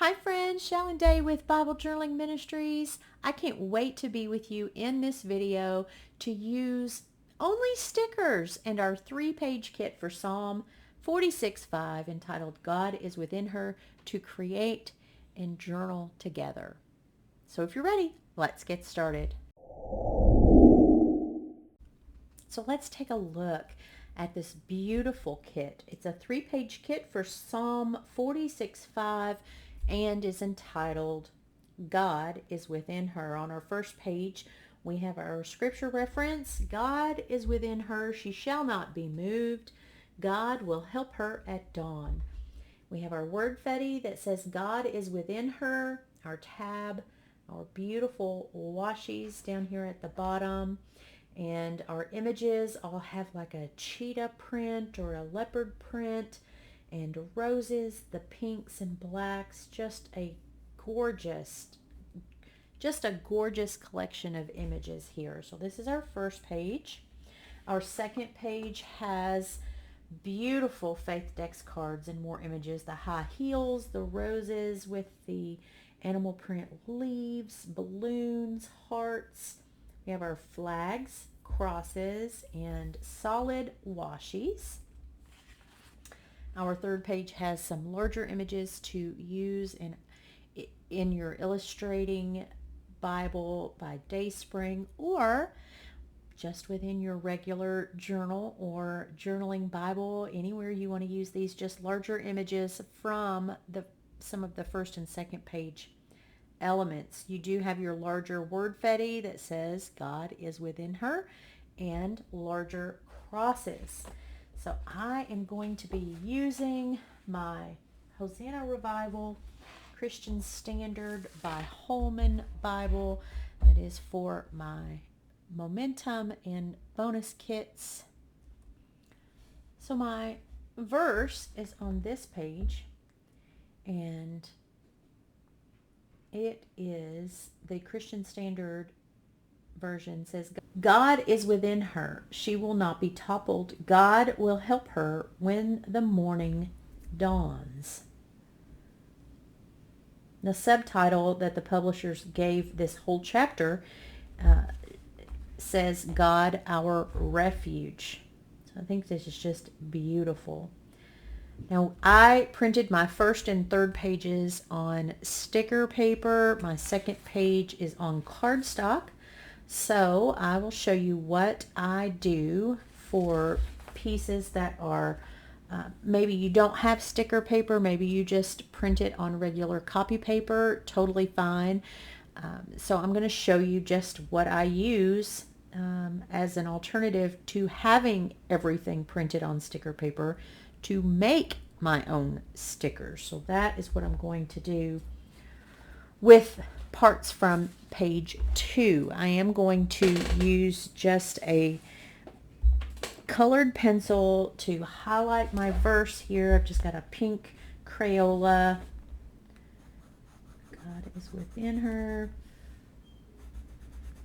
Hi friends, Shalon Day with Bible Journaling Ministries. I can't wait to be with you in this video to use only stickers and our 3-page kit for Psalm 46:5 entitled God is Within Her to create and journal together. So if you're ready, let's get started. So let's take a look at this beautiful kit. It's a 3-page kit for Psalm 46:5 and is entitled God is Within Her. On our first page, we have our scripture reference. God is within her. She shall not be moved. God will help her at dawn. We have our word fetty that says God is within her. Our tab, our beautiful washies down here at the bottom. And our images all have like a cheetah print or a leopard print and roses, the pinks and blacks, just a gorgeous collection of images here. So this is our first page. Our second page has beautiful Faith Dex cards and more images. The high heels, the roses with the animal print leaves, balloons, hearts. We have our flags, crosses, and solid washies. Our third page has some larger images to use in your illustrating Bible by Dayspring, or just within your regular journal or journaling Bible, anywhere you want to use these, just larger images from some of the first and second page elements. You do have your larger word fetty that says God is within her and larger crosses. So I am going to be using my Hosanna Revival Christian Standard by Holman Bible. That is for my momentum and bonus kits. So my verse is on this page, and it is the Christian Standard version. Says God is within her, she will not be toppled. God will help her when the morning dawns. The subtitle that the publishers gave this whole chapter says God our refuge. So I think this is just beautiful. Now, I printed my first and third pages on sticker paper. My second page is on cardstock. So I will show you what I do for pieces that are, maybe you don't have sticker paper, maybe you just print it on regular copy paper, totally fine. So I'm going to show you just what I use as an alternative to having everything printed on sticker paper to make my own stickers. So that is what I'm going to do with parts from page 2. I am going to use just a colored pencil to highlight my verse here. I've just got a pink Crayola. God is within her.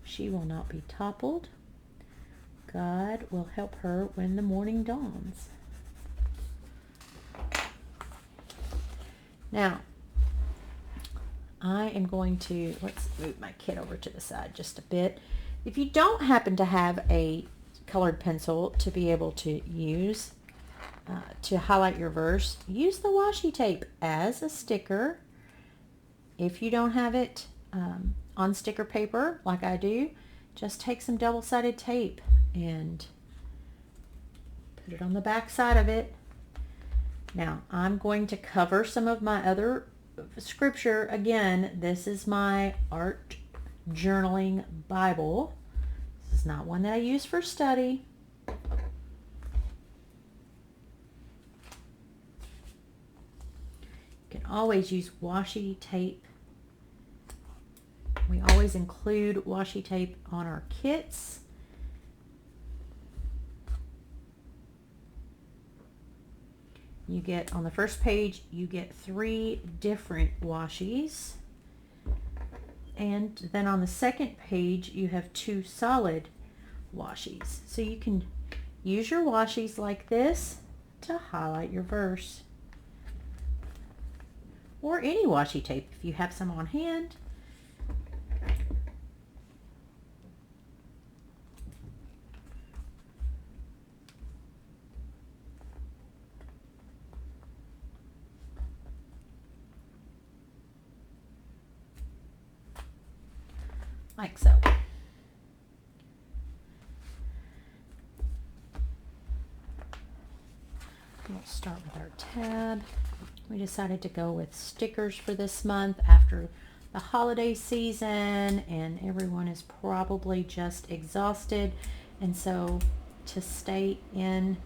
She will not be toppled. God will help her when the morning dawns. Now, I am going to, let's move my kit over to the side just a bit. If you don't happen to have a colored pencil to be able to use to highlight your verse, use the washi tape as a sticker. If you don't have it on sticker paper like I do, just take some double-sided tape and put it on the back side of it. Now, I'm going to cover some of my other scripture. Again, this is my art journaling Bible. This is not one that I use for study. You can always use washi tape. We always include washi tape on our kits. You get, on the first page, you get 3 different washies. And then on the second page, you have 2 solid washies. So you can use your washies like this to highlight your verse. or any washi tape if you have some on hand. Like so. We'll start with our tab. We decided to go with stickers for this month after the holiday season, and everyone is probably just exhausted. And so to stay in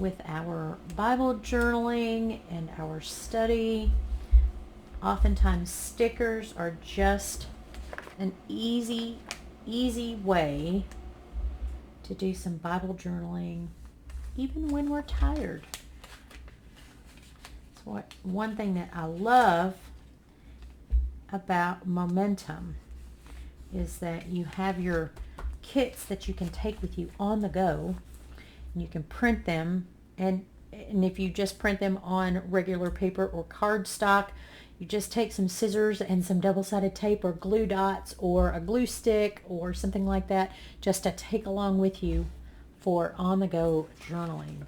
with our Bible journaling and our study, oftentimes stickers are just an easy way to do some Bible journaling even when we're tired. It's one thing that I love about Momentum is that you have your kits that you can take with you on the go, and you can print them, and if you just print them on regular paper or cardstock, you just take some scissors and some double-sided tape or glue dots or a glue stick or something like that just to take along with you for on-the-go journaling.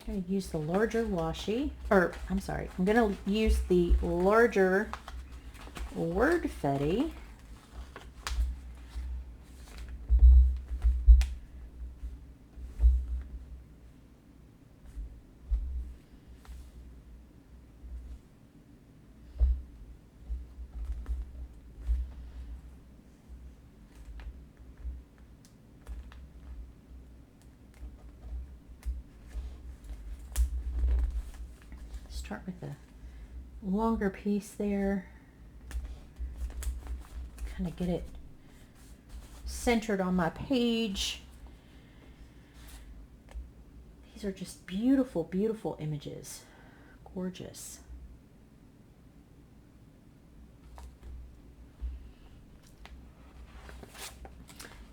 I'm going to use the larger washi, I'm going to use the larger Word Fetty. Start with the longer piece there. Kind of get it centered on my page. These are just beautiful, beautiful images. Gorgeous.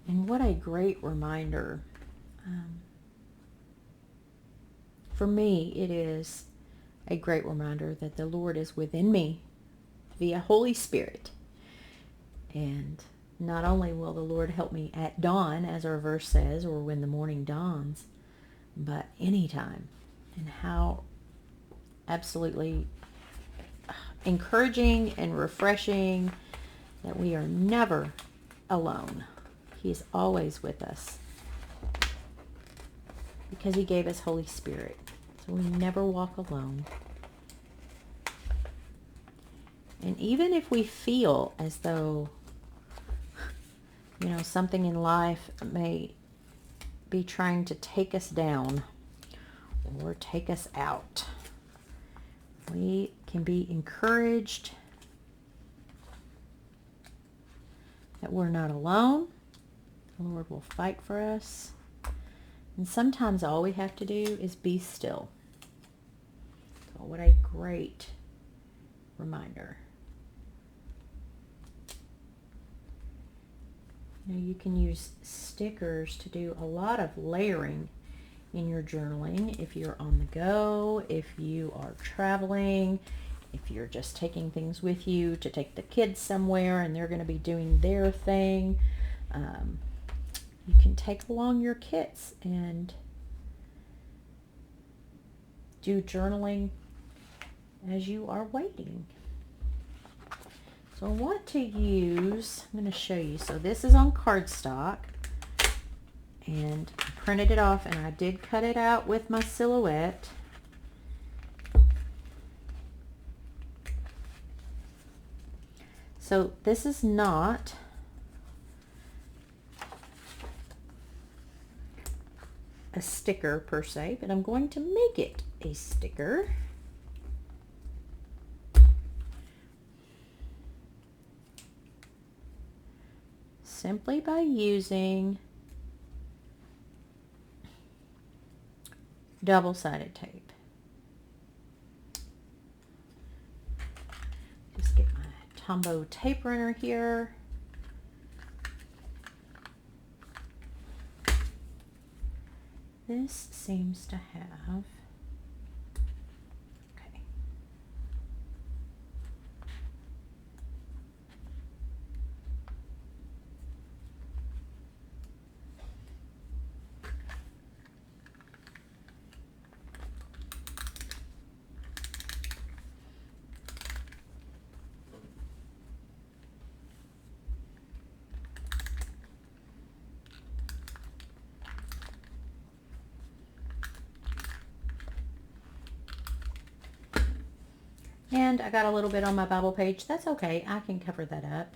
And what a great reminder. For me, it is a great reminder that the Lord is within me via Holy Spirit. And not only will the Lord help me at dawn, as our verse says, or when the morning dawns, but anytime. And how absolutely encouraging and refreshing that we are never alone. He is always with us because he gave us Holy Spirit. So we never walk alone. And even if we feel as though, something in life may be trying to take us down or take us out, we can be encouraged that we're not alone. The Lord will fight for us. And sometimes all we have to do is be still. So what a great reminder. You can use stickers to do a lot of layering in your journaling if you're on the go, if you are traveling, if you're just taking things with you to take the kids somewhere and they're going to be doing their thing. You can take along your kits and do journaling as you are waiting. So I want to use, I'm going to show you. So this is on cardstock, and I printed it off, and I did cut it out with my silhouette. So this is not a sticker per se, but I'm going to make it a sticker. Simply by using double-sided tape. Just get my combo tape runner here. This seems to have, okay. And I got a little bit on my Bible page. That's okay. I can cover that up.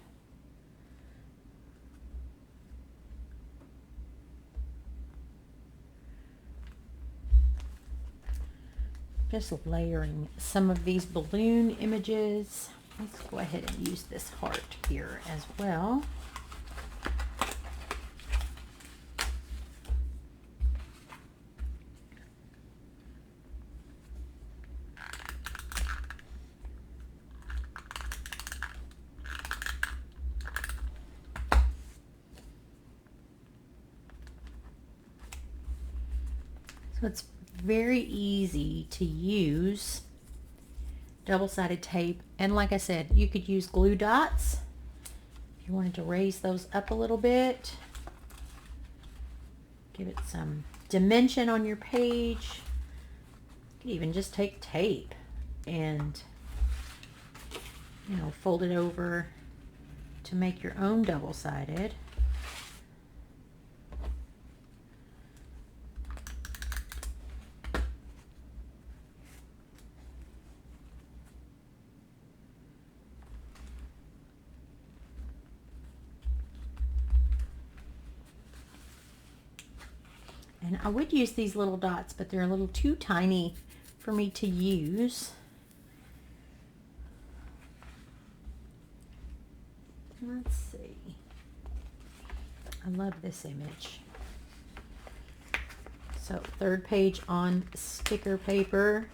Just layering some of these balloon images. Let's go ahead and use this heart here as well. So it's very easy to use double-sided tape. And like I said, you could use glue dots if you wanted to raise those up a little bit. Give it some dimension on your page. You could even just take tape and, you know, fold it over to make your own double-sided. And I would use these little dots, but they're a little too tiny for me to use. Let's see. I love this image. So third page on sticker paper.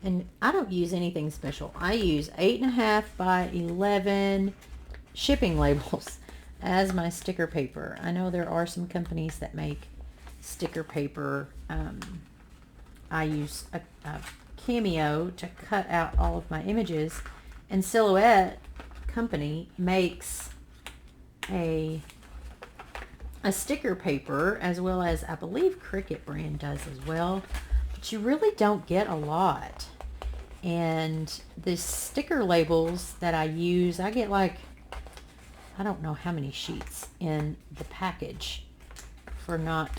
And I don't use anything special. I use 8.5 by 11 shipping labels as my sticker paper. I know there are some companies that make sticker paper. I use a Cameo to cut out all of my images, and Silhouette company makes a sticker paper, as well as I believe Cricut brand does as well, but you really don't get a lot. And the sticker labels that I use, I get like, I don't know how many sheets in the package for not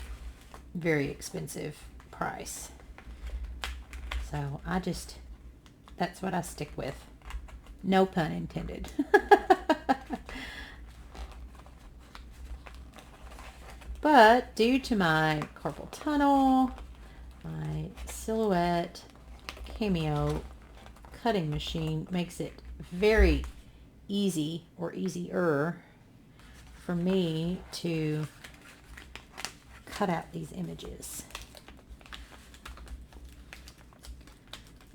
very expensive price. So that's what I stick with. No pun intended. But due to my carpal tunnel, my Silhouette Cameo cutting machine makes it very easy, or easier, for me to cut out these images.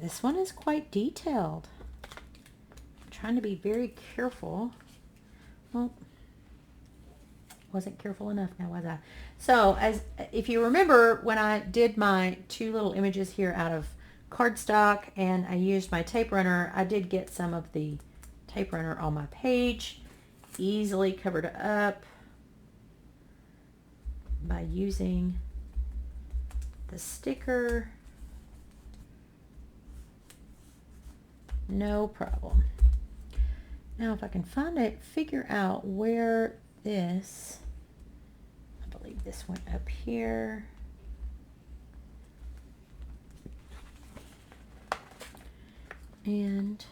This one is quite detailed. I'm trying to be very careful. Well, wasn't careful enough now, was I? So, if you remember, when I did my two little images here out of cardstock and I used my tape runner, I did get some of the tape runner on my page, easily covered up by using the sticker. No problem. Now if I can figure out where this, I believe this went up here. And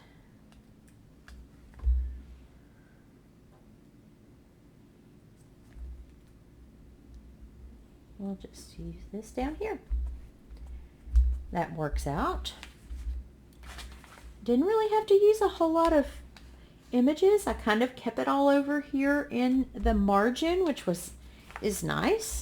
we'll just use this down here. That works out. Didn't really have to use a whole lot of images. I kind of kept it all over here in the margin, which is nice.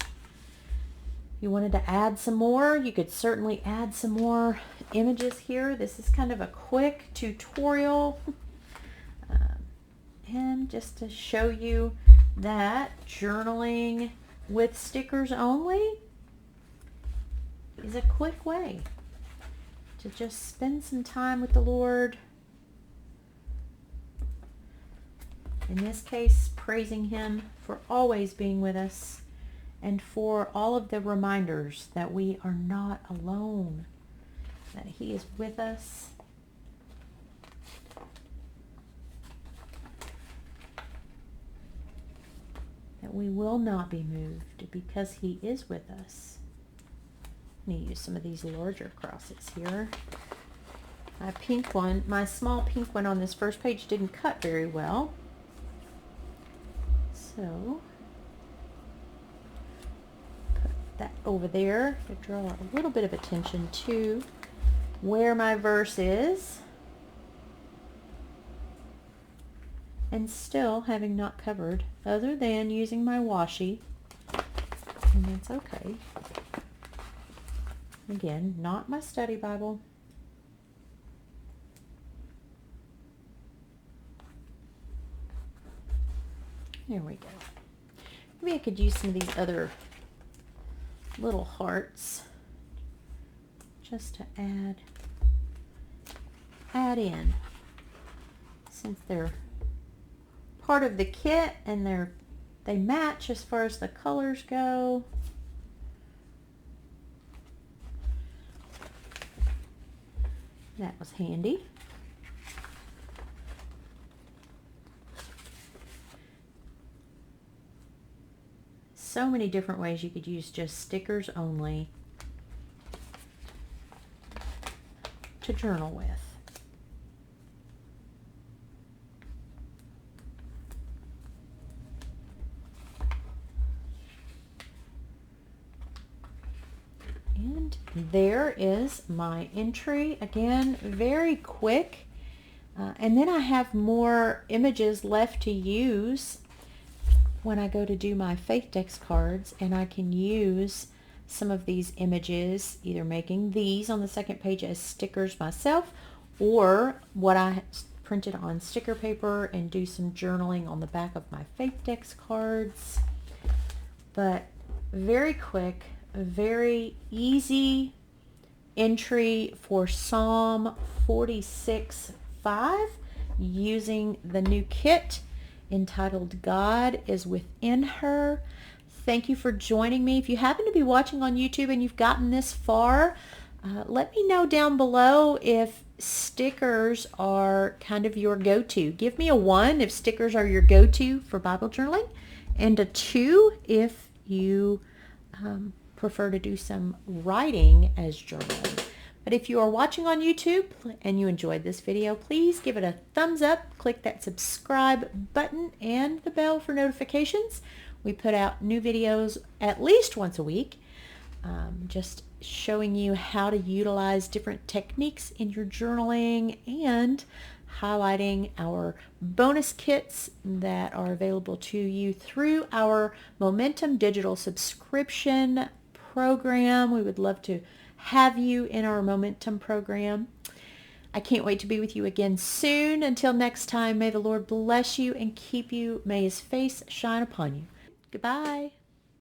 you wanted to add some more, you could certainly add some more images here. This is kind of a quick tutorial and just to show you that journaling with stickers only is a quick way to just spend some time with the Lord. In this case, praising Him for always being with us and for all of the reminders that we are not alone, that He is with us. That we will not be moved because He is with us. I'm going to use some of these larger crosses here. My pink one, my small pink one on this first page didn't cut very well. So, put that over there to draw a little bit of attention to where my verse is. And still having not covered other than using my washi, and that's okay. Again, not my study Bible. There we go. Maybe I could use some of these other little hearts just to add in, since they're part of the kit and they match as far as the colors go. That was handy. So many different ways you could use just stickers only to journal with. And there is my entry. Again, very quick. And then I have more images left to use when I go to do my Faith Dex cards, and I can use some of these images, either making these on the second page as stickers myself, or what I printed on sticker paper and do some journaling on the back of my Faith Dex cards. But very quick, very easy entry for Psalm 46:5 using the new kit entitled God is Within Her. Thank you for joining me. If you happen to be watching on YouTube and you've gotten this far, let me know down below if stickers are kind of your go-to. Give me a 1 if stickers are your go-to for Bible journaling, and a 2 if you prefer to do some writing as journaling. But if you are watching on YouTube and you enjoyed this video, please give it a thumbs up, click that subscribe button and the bell for notifications. We put out new videos at least once a week, just showing you how to utilize different techniques in your journaling and highlighting our bonus kits that are available to you through our Momentum Digital subscription program. We would love to have you in our Momentum program. I can't wait to be with you again soon. Until next time, may the Lord bless you and keep you. May His face shine upon you. Goodbye.